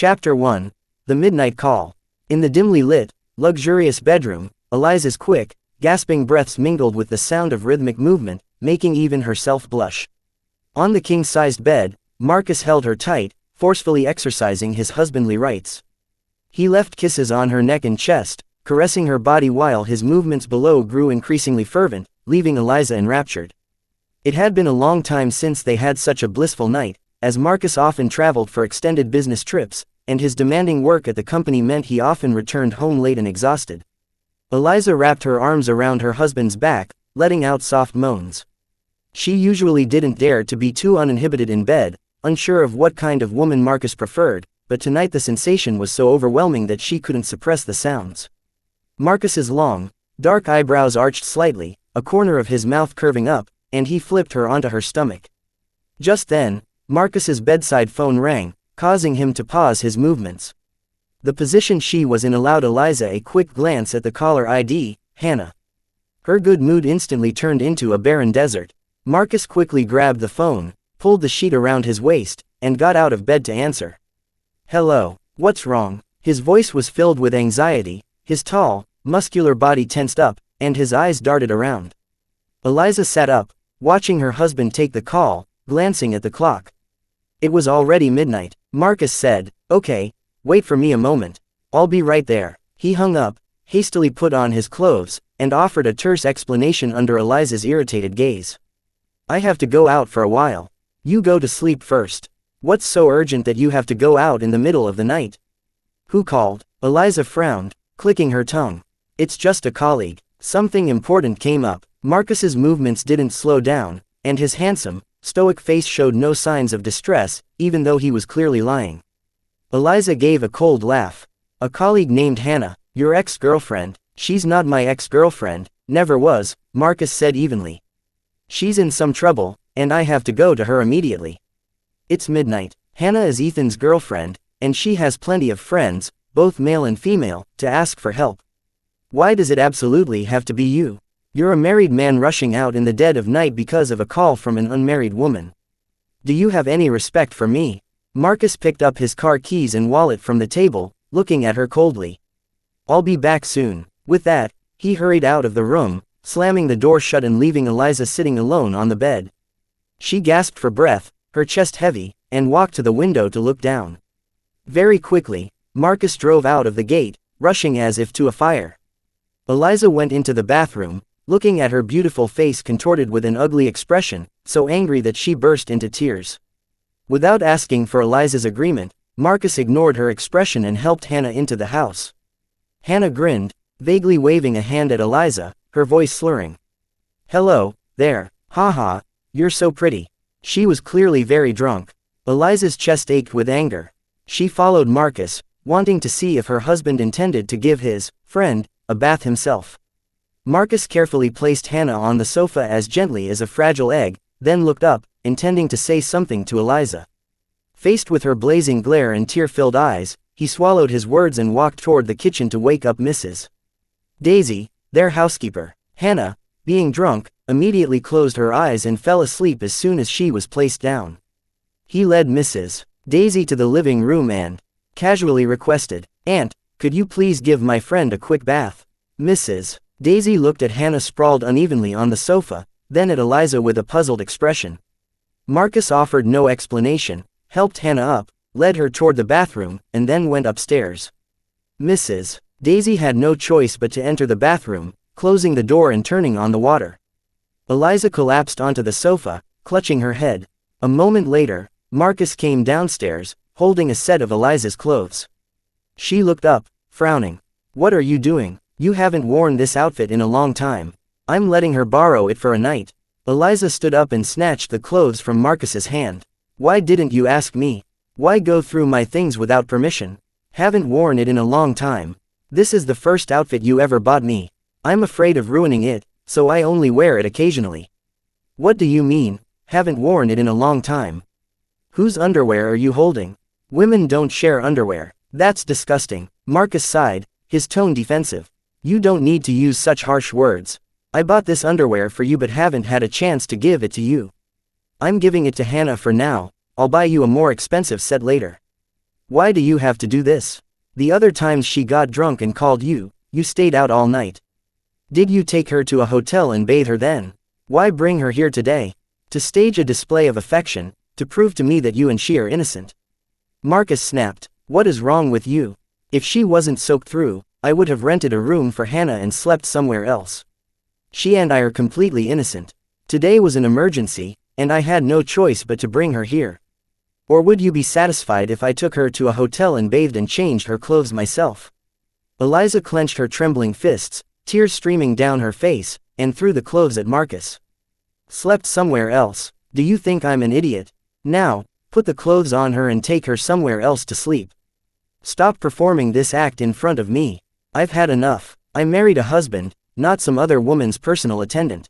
Chapter 1. The Midnight Call. In the dimly lit, luxurious bedroom, Eliza's quick, gasping breaths mingled with the sound of rhythmic movement, making even herself blush. On the king-sized bed, Marcus held her tight, forcefully exercising his husbandly rights. He left kisses on her neck and chest, caressing her body while his movements below grew increasingly fervent, leaving Eliza enraptured. It had been a long time since they had such a blissful night, as Marcus often traveled for extended business trips, and his demanding work at the company meant he often returned home late and exhausted. Eliza wrapped her arms around her husband's back, letting out soft moans. She usually didn't dare to be too uninhibited in bed, unsure of what kind of woman Marcus preferred, but tonight the sensation was so overwhelming that she couldn't suppress the sounds. Marcus's long, dark eyebrows arched slightly, a corner of his mouth curving up, and he flipped her onto her stomach. Just then, Marcus's bedside phone rang, causing him to pause his movements. The position she was in allowed Eliza a quick glance at the caller ID, Hannah. Her good mood instantly turned into a barren desert. Marcus quickly grabbed the phone, pulled the sheet around his waist, and got out of bed to answer. "Hello, what's wrong?" His voice was filled with anxiety, his tall, muscular body tensed up, and his eyes darted around. Eliza sat up, watching her husband take the call, glancing at the clock. It was already midnight. Marcus said, "Okay, wait for me a moment. I'll be right there." He hung up, hastily put on his clothes, and offered a terse explanation under Eliza's irritated gaze. "I have to go out for a while. You go to sleep first. What's so urgent that you have to go out in the middle of the night?" "Who called?" Eliza frowned, clicking her tongue. "It's just a colleague. Something important came up." Marcus's movements didn't slow down, and his handsome, stoic face showed no signs of distress, even though he was clearly lying. Eliza gave a cold laugh. "A colleague named Hannah, your ex-girlfriend." "She's not my ex-girlfriend, never was," Marcus said evenly. "She's in some trouble, and I have to go to her immediately." "It's midnight. Hannah is Ethan's girlfriend, and she has plenty of friends, both male and female, to ask for help. Why does it absolutely have to be you? You're a married man rushing out in the dead of night because of a call from an unmarried woman. Do you have any respect for me?" Marcus picked up his car keys and wallet from the table, looking at her coldly. "I'll be back soon." With that, he hurried out of the room, slamming the door shut and leaving Eliza sitting alone on the bed. She gasped for breath, her chest heavy, and walked to the window to look down. Very quickly, Marcus drove out of the gate, rushing as if to a fire. Eliza went into the bathroom, looking at her beautiful face contorted with an ugly expression, so angry that she burst into tears. Without asking for Eliza's agreement, Marcus ignored her expression and helped Hannah into the house. Hannah grinned, vaguely waving a hand at Eliza, her voice slurring. "Hello, there, haha, you're so pretty." She was clearly very drunk. Eliza's chest ached with anger. She followed Marcus, wanting to see if her husband intended to give his friend a bath himself. Marcus carefully placed Hannah on the sofa as gently as a fragile egg, then looked up, intending to say something to Eliza. Faced with her blazing glare and tear-filled eyes, he swallowed his words and walked toward the kitchen to wake up Mrs. Daisy, their housekeeper. Hannah, being drunk, immediately closed her eyes and fell asleep as soon as she was placed down. He led Mrs. Daisy to the living room and casually requested, "Aunt, could you please give my friend a quick bath?" Mrs. Daisy looked at Hannah sprawled unevenly on the sofa, then at Eliza with a puzzled expression. Marcus offered no explanation, helped Hannah up, led her toward the bathroom, and then went upstairs. Mrs. Daisy had no choice but to enter the bathroom, closing the door and turning on the water. Eliza collapsed onto the sofa, clutching her head. A moment later, Marcus came downstairs, holding a set of Eliza's clothes. She looked up, frowning. "What are you doing? You haven't worn this outfit in a long time." "I'm letting her borrow it for a night." Eliza stood up and snatched the clothes from Marcus's hand. "Why didn't you ask me? Why go through my things without permission? Haven't worn it in a long time. This is the first outfit you ever bought me. I'm afraid of ruining it, so I only wear it occasionally." "What do you mean, haven't worn it in a long time? Whose underwear are you holding? Women don't share underwear. That's disgusting." Marcus sighed, his tone defensive. "You don't need to use such harsh words. I bought this underwear for you but haven't had a chance to give it to you. I'm giving it to Hannah for now, I'll buy you a more expensive set later." Why do you have to do this? The other times she got drunk and called you, you stayed out all night. Did you take her to a hotel and bathe her then? Why bring her here today? To stage a display of affection, to prove to me that you and she are innocent. Marcus snapped. What is wrong with you? If she wasn't soaked through, I would have rented a room for Hannah and slept somewhere else. She and I are completely innocent. Today was an emergency, and I had no choice but to bring her here. Or would you be satisfied if I took her to a hotel and bathed and changed her clothes myself? Eliza clenched her trembling fists, tears streaming down her face, and threw the clothes at Marcus. Slept somewhere else? Do you think I'm an idiot? Now, put the clothes on her and take her somewhere else to sleep. Stop performing this act in front of me. I've had enough. I married a husband, not some other woman's personal attendant.